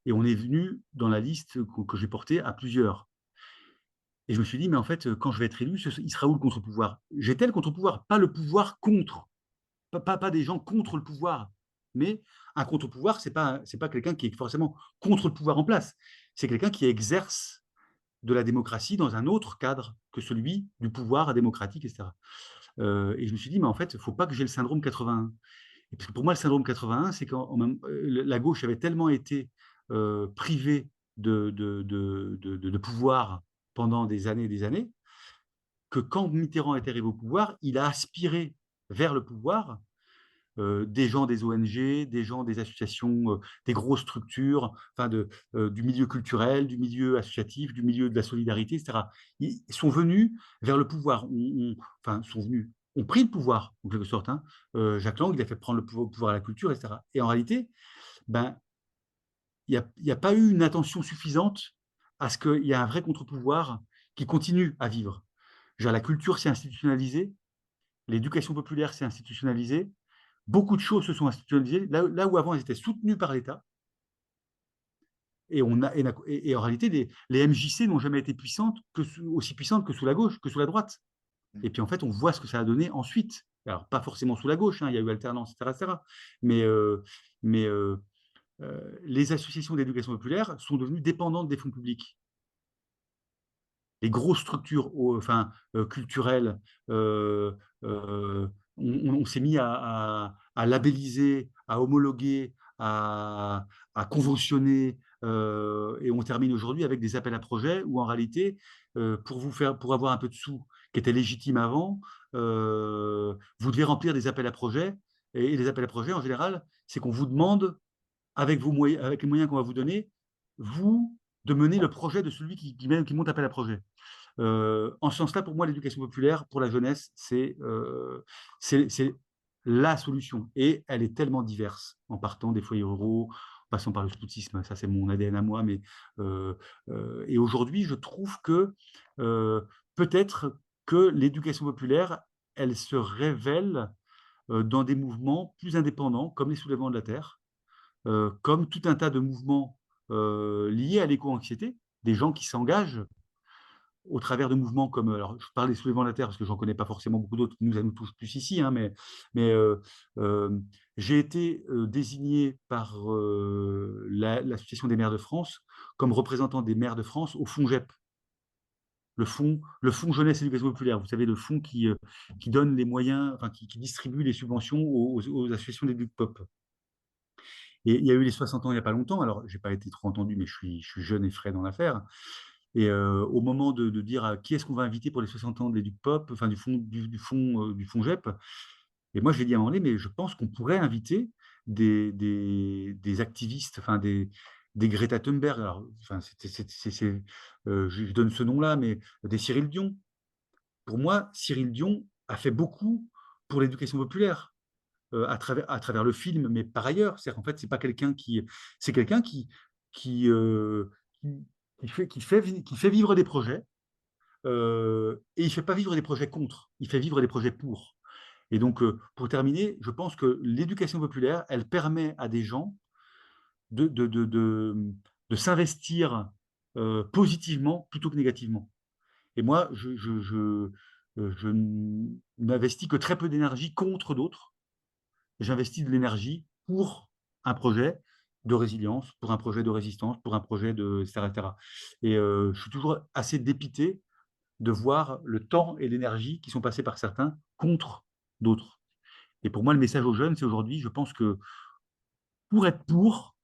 Et on est venu dans la liste que j'ai portée à plusieurs. Et je me suis dit, mais en fait, quand je vais être élu, il sera où le contre-pouvoir? J'étais le contre-pouvoir, pas le pouvoir contre, pas des gens contre le pouvoir. Mais un contre-pouvoir, c'est pas quelqu'un qui est forcément contre le pouvoir en place. C'est quelqu'un qui exerce de la démocratie dans un autre cadre que celui du pouvoir démocratique, etc. Et je me suis dit, mais en fait, il ne faut pas que j'ai le syndrome 81. Et parce que pour moi, le syndrome 81, c'est quand la gauche avait tellement été privée de pouvoir pendant des années, que quand Mitterrand est arrivé au pouvoir, il a aspiré vers le pouvoir des gens des ONG, des gens des associations, des grosses structures, enfin du milieu culturel, du milieu associatif, du milieu de la solidarité, etc. Ils sont venus vers le pouvoir, enfin, sont venus, ont pris le pouvoir, en quelque sorte. Hein. Jacques Lang, il a fait prendre le pouvoir à la culture, etc. Et en réalité, ben, il y a pas eu une attention suffisante à ce qu'il y ait un vrai contre-pouvoir qui continue à vivre. Genre, la culture s'est institutionnalisée, l'éducation populaire s'est institutionnalisée, beaucoup de choses se sont institutionnalisées, là où avant elles étaient soutenues par l'État. Et en réalité, les MJC n'ont jamais été aussi puissantes que sous la gauche, que sous la droite. Et puis en fait, on voit ce que ça a donné ensuite. Alors, pas forcément sous la gauche, hein, il y a eu alternance, etc. etc. Mais, mais les associations d'éducation populaire sont devenues dépendantes des fonds publics. Les grosses structures enfin, culturelles, on s'est mis à labelliser, à homologuer, à conventionner, et on termine aujourd'hui avec des appels à projets où en réalité, pour avoir un peu de sous qui étaient légitimes avant, vous devez remplir des appels à projets. Et les appels à projets, en général, c'est qu'on vous demande, avec les moyens qu'on va vous donner, vous, de mener le projet de celui qui monte appel à projet. En ce sens-là, pour moi, l'éducation populaire pour la jeunesse, c'est la solution. Et elle est tellement diverse, en partant des foyers ruraux, en passant par le scoutisme, ça c'est mon ADN à moi. Et aujourd'hui, je trouve que peut-être que l'éducation populaire, elle se révèle dans des mouvements plus indépendants, comme les soulèvements de la Terre, comme tout un tas de mouvements liés à l'éco-anxiété, des gens qui s'engagent au travers de mouvements comme, alors je parlais soulèvement de la Terre parce que j'en connais pas forcément beaucoup d'autres qui nous touchent plus ici, hein, mais j'ai été désigné par l'Association des maires de France comme représentant des maires de France au FONJEP, le fonds jeunesse et éducation populaire. Vous savez, le fonds qui donne les moyens, enfin qui distribue les subventions aux associations d'éduc pop. Et il y a eu les 60 ans il n'y a pas longtemps. Alors, j'ai pas été trop entendu, mais je suis jeune et frais dans l'affaire. Et au moment de dire qui est-ce qu'on va inviter pour les 60 ans de l'EducPop, enfin du fond GEP, et moi je l'ai dit à un moment donné, mais je pense qu'on pourrait inviter des activistes, enfin des Greta Thunberg, alors, enfin, je donne ce nom-là, mais des Cyril Dion. Pour moi, Cyril Dion a fait beaucoup pour l'éducation populaire. À travers le film, mais par ailleurs, c'est en fait, c'est pas quelqu'un c'est quelqu'un qui, qui, qui fait vivre des projets, et il fait pas vivre des projets contre, il fait vivre des projets pour. Et donc, pour terminer, je pense que l'éducation populaire, elle permet à des gens de, de, de, de, de s'investir positivement plutôt que négativement. Et moi, je n'investis que très peu d'énergie contre d'autres. J'investis de l'énergie pour un projet de résilience, pour un projet de résistance, pour un projet de, etc., etc. Et je suis toujours assez dépité de voir le temps et l'énergie qui sont passés par certains contre d'autres. Et pour moi, le message aux jeunes, c'est aujourd'hui, je pense que pour être pour,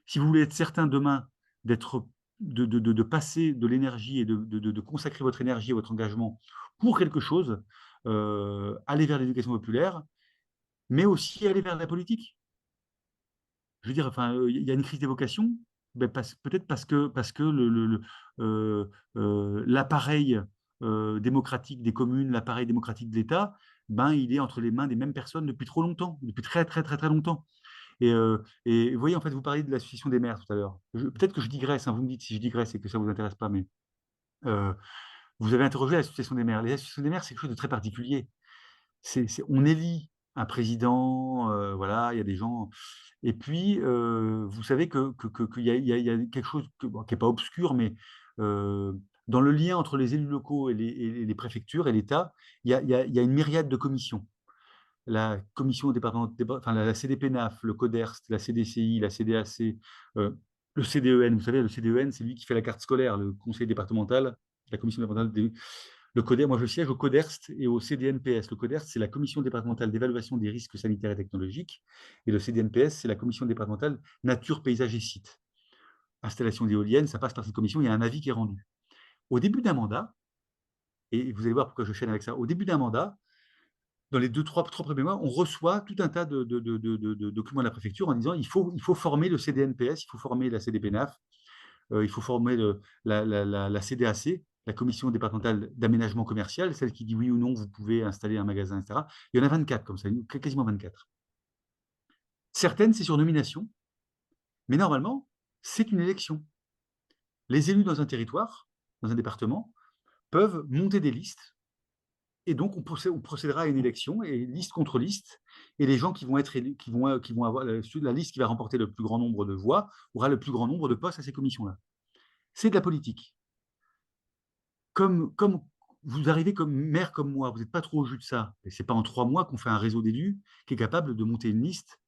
si vous voulez être certain demain d'être, de passer de l'énergie et de consacrer votre énergie et votre engagement pour quelque chose, aller vers l'éducation populaire, mais aussi aller vers la politique. Je veux dire, enfin, il y a une crise des vocations, ben, peut-être parce que l'appareil démocratique des communes, l'appareil démocratique de l'État, ben, il est entre les mains des mêmes personnes depuis trop longtemps, depuis très, très, très, très longtemps. Et vous voyez, en fait, vous parliez de l'association des maires tout à l'heure. Peut-être que je digresse, hein, vous me dites si je digresse et que ça ne vous intéresse pas, mais euh, vous avez interrogé l'association des maires. Les associations des maires, c'est quelque chose de très particulier. On élit un président, voilà, il y a des gens. Et puis, vous savez qu'il y a quelque chose bon, qui n'est pas obscur, mais dans le lien entre les élus locaux et les préfectures et l'État, il y a une myriade de commissions. La commission départementale, enfin, la CDPNAF, le CODERST, la CDCI, la CDAC, le CDEN. Vous savez, le CDEN, c'est lui qui fait la carte scolaire, le conseil départemental, la commission départementale le CODER, moi je siège au CODERST et au CDNPS. Le CODERST, c'est la commission départementale d'évaluation des risques sanitaires et technologiques. Et le CDNPS, c'est la commission départementale nature, paysage et sites. Installation d'éoliennes, ça passe par cette commission, il y a un avis qui est rendu. Au début d'un mandat, et vous allez voir pourquoi je chaîne avec ça, au début d'un mandat, dans les trois premiers mois, on reçoit tout un tas de documents de la préfecture en disant il faut former le CDNPS, il faut former la CDPNAF, il faut former la CDAC, la commission départementale d'aménagement commercial, celle qui dit oui ou non, vous pouvez installer un magasin, etc. Il y en a 24 comme ça, quasiment 24. Certaines, c'est sur nomination, mais normalement, c'est une élection. Les élus dans un territoire, dans un département, peuvent monter des listes Et donc, on procédera à une élection, et liste contre liste, et les gens qui vont être élus, qui vont avoir la liste qui va remporter le plus grand nombre de voix aura le plus grand nombre de postes à ces commissions-là. C'est de la politique. Comme vous arrivez comme maire comme moi, vous n'êtes pas trop au jus de ça. Et c'est pas en 3 mois qu'on fait un réseau d'élus qui est capable de monter une liste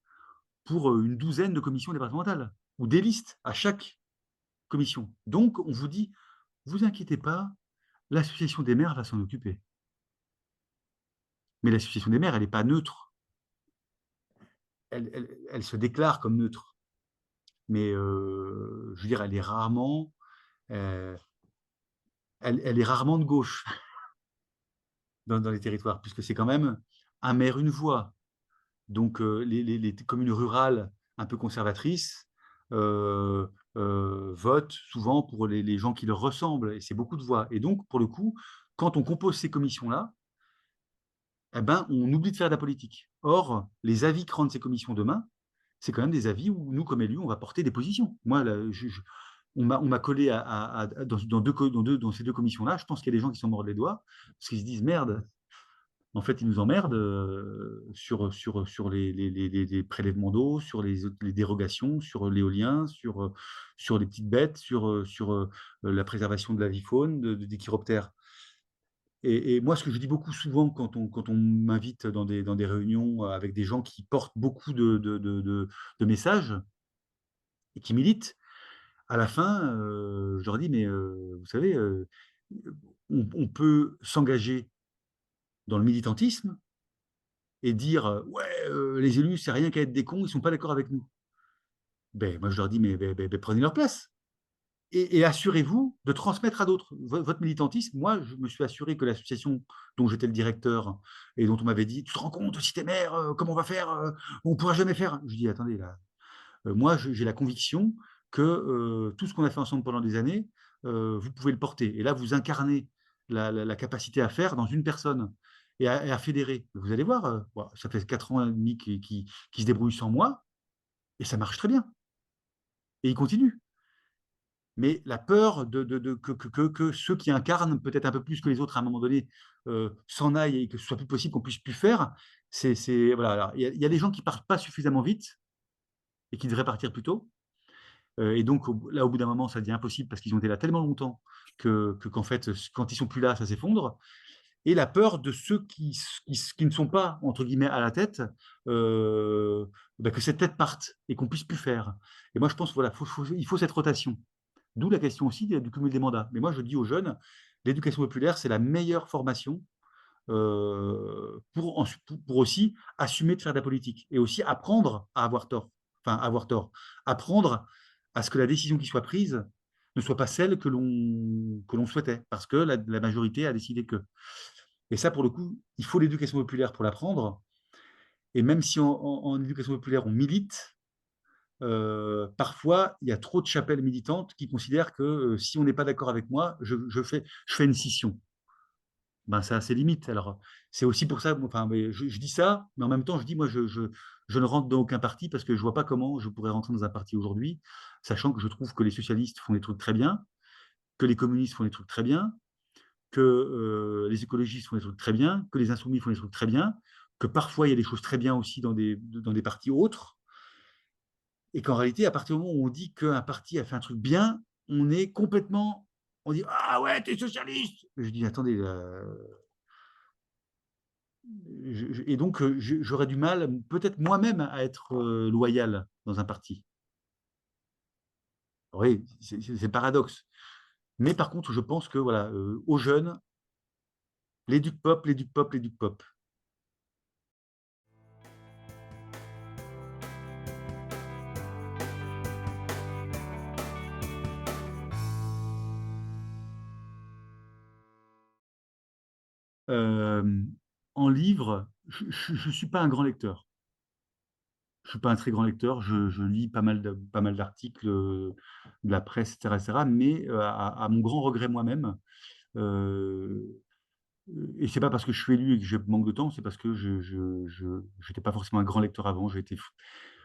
pour une douzaine de commissions départementales, ou des listes à chaque commission. Donc, on vous dit, vous inquiétez pas, l'association des maires va s'en occuper. Mais l'association des maires, elle n'est pas neutre. Elle se déclare comme neutre. Mais je veux dire, euh, elle est rarement de gauche dans les territoires, puisque c'est quand même un maire, une voix. Donc, les communes rurales un peu conservatrices euh, votent souvent pour les gens qui leur ressemblent, et c'est beaucoup de voix. Et donc, pour le coup, quand on compose ces commissions-là, eh ben, on oublie de faire de la politique. Or, les avis que rendent ces commissions demain, c'est quand même des avis où nous, comme élus, on va porter des positions. Moi, là, on m'a collé dans ces deux commissions-là. Je pense qu'il y a des gens qui s'en mordent les doigts parce qu'ils se disent merde. En fait, ils nous emmerdent sur les prélèvements d'eau, sur les dérogations, sur l'éolien, sur les petites bêtes, sur la préservation de la vie faune, des chiroptères. Et moi, ce que je dis beaucoup souvent quand on m'invite dans des réunions avec des gens qui portent beaucoup de messages et qui militent, à la fin, je leur dis, mais vous savez, on peut s'engager dans le militantisme et dire, ouais, les élus, c'est rien qu'à être des cons, ils ne sont pas d'accord avec nous. Ben, moi, je leur dis, mais prenez leur place. Et assurez-vous de transmettre à d'autres votre militantisme. Moi, je me suis assuré que l'association dont j'étais le directeur et dont on m'avait dit, tu te rends compte, si t'es maire, comment on va faire, on ne pourra jamais faire. Je dis, attendez, là, moi, j'ai la conviction que tout ce qu'on a fait ensemble pendant des années, vous pouvez le porter. Et là, vous incarnez la capacité à faire dans une personne et à fédérer. Vous allez voir, bon, ça fait 4 ans et demi qui se débrouille sans moi, et ça marche très bien. Et il continue. Mais la peur que ceux qui incarnent peut-être un peu plus que les autres à un moment donné s'en aillent et que ce soit plus possible qu'on puisse plus faire, voilà. Il y a des gens qui partent pas suffisamment vite et qui devraient partir plus tôt. Et donc là, au bout d'un moment, ça devient impossible parce qu'ils ont été là tellement longtemps qu'en fait, quand ils sont plus là, ça s'effondre. Et la peur de ceux qui ne sont pas, entre guillemets, à la tête, que cette tête parte et qu'on puisse plus faire. Et moi, je pense voilà, il faut cette rotation. D'où la question aussi du cumul des mandats. Mais moi, je dis aux jeunes, l'éducation populaire, c'est la meilleure formation pour aussi assumer de faire de la politique et aussi apprendre à avoir tort. Enfin, avoir tort. Apprendre à ce que la décision qui soit prise ne soit pas celle que l'on souhaitait, parce que la majorité a décidé que. Et ça, pour le coup, il faut l'éducation populaire pour l'apprendre. Et même si en éducation populaire, on milite, parfois, il y a trop de chapelles militantes qui considèrent que si on n'est pas d'accord avec moi, je fais une scission. Ben, ça a ses limites. Alors, c'est aussi pour ça, enfin, je dis ça, mais en même temps, je dis, moi, je ne rentre dans aucun parti parce que je ne vois pas comment je pourrais rentrer dans un parti aujourd'hui, sachant que je trouve que les socialistes font des trucs très bien, que les communistes font des trucs très bien, que les écologistes font des trucs très bien, que les insoumis font des trucs très bien, que parfois il y a des choses très bien aussi dans des partis autres, et qu'en réalité, à partir du moment où on dit qu'un parti a fait un truc bien, on est complètement. On dit ah ouais, t'es socialiste. Je dis attendez. Et donc, j'aurais du mal, peut-être moi-même, à être loyal dans un parti. Oui, c'est paradoxe. Mais par contre, je pense que voilà, aux jeunes, l'éduc pop, l'éduc pop, l'éduc pop. Euh, En livre, je suis pas un grand lecteur. Je suis pas un très grand lecteur. Je lis pas mal d'articles, de la presse, etc., etc. Mais à mon grand regret moi-même, euh, et c'est pas parce que je suis élu et que je manque de temps, c'est parce que je n'étais pas forcément un grand lecteur avant. J'ai été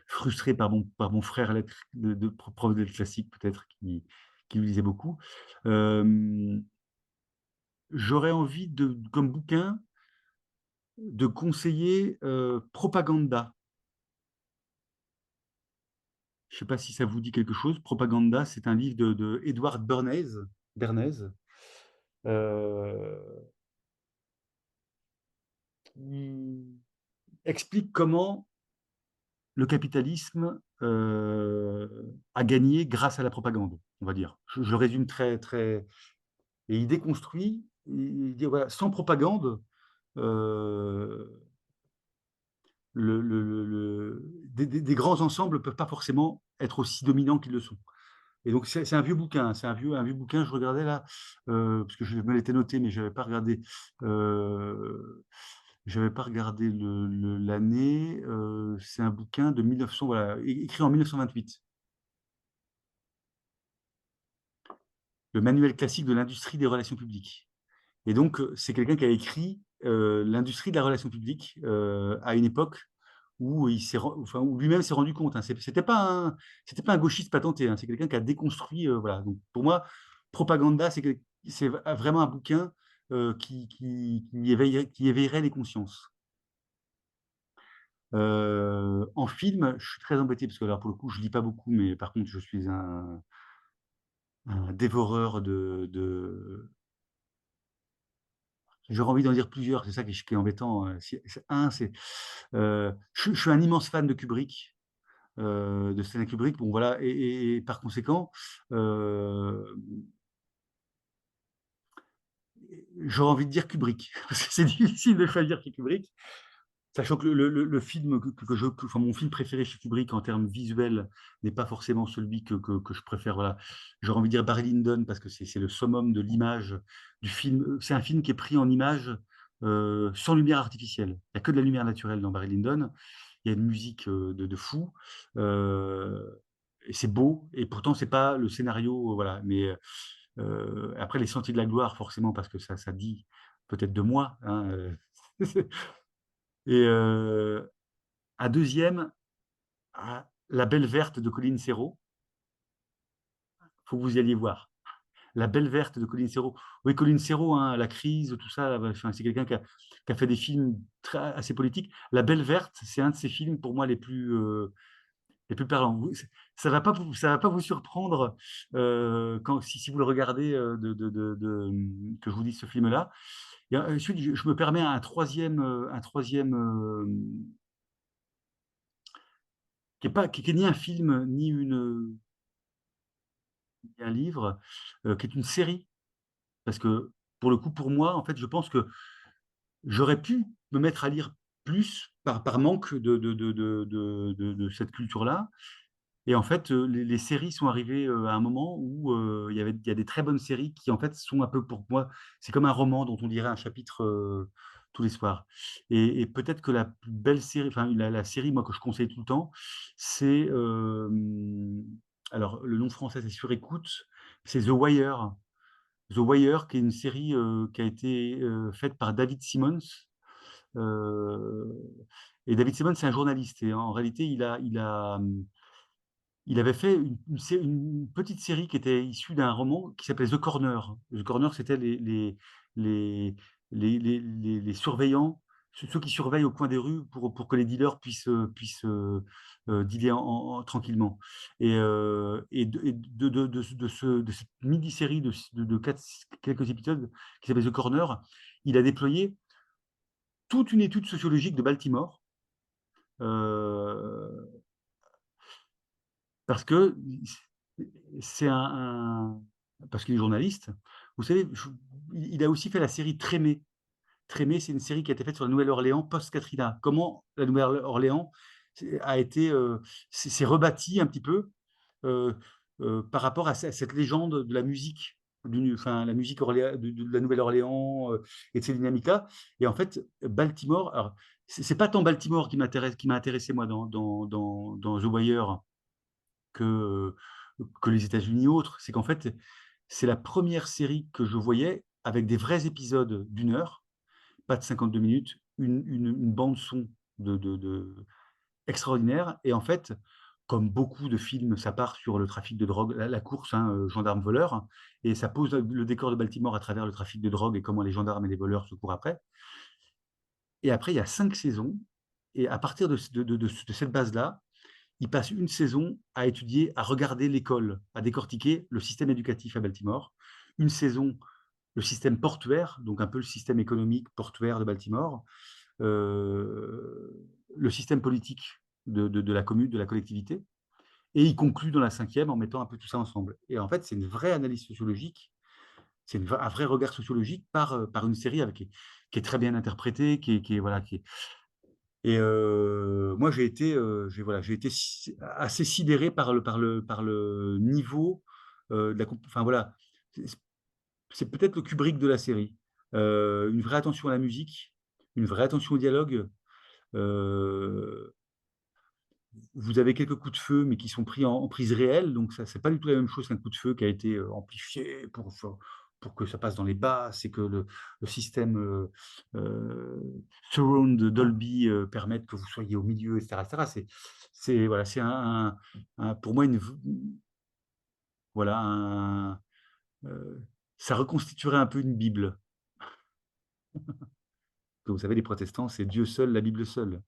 frustré par mon frère prof de lettres classiques, peut-être, qui lisait beaucoup. Euh, J'aurais envie comme bouquin. de conseiller Propaganda. Je ne sais pas si ça vous dit quelque chose. Propaganda, c'est un livre de Edward Bernays, euh, qui explique comment le capitalisme a gagné grâce à la propagande, on va dire. Je le résume très, très. Et il déconstruit, il dit voilà, sans propagande, euh, des grands ensembles ne peuvent pas forcément être aussi dominants qu'ils le sont. Et donc, c'est un vieux bouquin, c'est un vieux bouquin, je regardais là, parce que je me l'étais noté, mais je n'avais pas regardé. J'avais pas regardé l'année. C'est un bouquin de 1900, voilà, écrit en 1928. Le manuel classique de l'industrie des relations publiques. Et donc, c'est quelqu'un qui a écrit l'industrie de la relation publique à une époque où, enfin, où lui-même s'est rendu compte. Hein. C'était pas un gauchiste patenté. Hein. C'est quelqu'un qui a déconstruit. Voilà. Donc, pour moi, Propaganda, c'est vraiment un bouquin qui éveillerait les consciences. En film, je suis très embêté parce que là, pour le coup, je lis pas beaucoup, mais par contre, je suis un dévoreur J'aurais envie d'en dire plusieurs, c'est ça qui est embêtant. Je suis un immense fan de Kubrick, de Stanley Kubrick. Bon, voilà, et par conséquent, euh, j'aurais envie de dire Kubrick. Parce que c'est difficile de choisir chez Kubrick. Sachant que le film enfin, mon film préféré chez Kubrick en termes visuels n'est pas forcément celui que je préfère. Voilà. J'aurais envie de dire Barry Lyndon parce que c'est le summum de l'image du film. C'est un film qui est pris en image sans lumière artificielle. Il n'y a que de la lumière naturelle dans Barry Lyndon. Il y a une musique de fou. Euh, et c'est beau. Et pourtant, c'est pas le scénario. Voilà. Mais après, Les Sentiers de la Gloire, forcément, parce que ça dit peut-être de moi. Hein, et un deuxième, La Belle Verte de Colline Serrault. Il faut que vous y alliez voir. La Belle Verte de Colline Serrault. Oui, Colline Serrault, hein, la crise, tout ça, enfin, c'est quelqu'un qui a fait des films assez politiques. La Belle Verte, c'est un de ses films pour moi les plus parlants. Ça va pas vous surprendre si vous le regardez que je vous dis ce film-là. Et ensuite, je me permets un troisième qui est ni un film ni un livre, qui est une série. Parce que pour le coup, pour moi, en fait, je pense que j'aurais pu me mettre à lire plus par manque de cette culture-là. Et en fait, les séries sont arrivées à un moment où il y a des très bonnes séries qui, en fait, sont un peu pour moi, c'est comme un roman dont on dirait un chapitre tous les soirs. Et peut-être que la plus belle série, enfin, la série, moi, que je conseille tout le temps, c'est, alors, le nom français, c'est Sur écoute, c'est The Wire. The Wire, qui est une série qui a été faite par David Simmons. Euh, et David Simmons, c'est un journaliste. Et en réalité, il avait fait une petite série qui était issue d'un roman qui s'appelait The Corner. The Corner, c'était les, les surveillants, ceux qui surveillent au coin des rues pour que les dealers puissent dealer tranquillement. De cette mini-série quelques épisodes qui s'appelle The Corner, il a déployé toute une étude sociologique de Baltimore. euh, Parce que c'est parce qu'il est journaliste. Vous savez, il a aussi fait la série Trémé. Trémé, c'est une série qui a été faite sur la Nouvelle-Orléans post-Katrina. Comment la Nouvelle-Orléans a été, s'est rebâtie un petit peu euh, par rapport à cette légende de la musique, enfin, la musique de la Nouvelle-Orléans et de ces dynamiques-là. Et en fait, Baltimore, alors, c'est pas tant Baltimore qui m'a intéressé moi dans The Wire que les États-Unis ou autres. C'est qu'en fait, c'est la première série que je voyais avec des vrais épisodes d'une heure, pas de 52 minutes, une bande son extraordinaire. Et en fait, comme beaucoup de films, ça part sur le trafic de drogue, la course, hein, gendarme-voleur, et ça pose le décor de Baltimore à travers le trafic de drogue et comment les gendarmes et les voleurs se courent après. Et après, il y a 5 saisons. Et à partir de cette base-là, il passe une saison à étudier, à regarder l'école, à décortiquer le système éducatif à Baltimore. Une saison, le système portuaire, donc un peu le système économique portuaire de Baltimore. Euh, le système politique de la commune, de la collectivité. Et il conclut dans la 5e en mettant un peu tout ça ensemble. Et en fait, c'est une vraie analyse sociologique, c'est un vrai regard sociologique par une série qui est très bien interprétée, voilà, et moi, j'ai été assez sidéré par le niveau enfin voilà, c'est c'est peut-être le Kubrick de la série. Une vraie attention à la musique, une vraie attention au dialogue. Euh, vous avez quelques coups de feu, mais qui sont pris en prise réelle, donc ça, c'est pas du tout la même chose qu'un coup de feu qui a été amplifié pour que ça passe dans les basses et que le système surround de Dolby permette que vous soyez au milieu, etc., etc. Voilà, c'est pour moi voilà, euh, ça reconstituerait un peu une Bible. Que vous savez, les protestants, c'est Dieu seul, la Bible seule.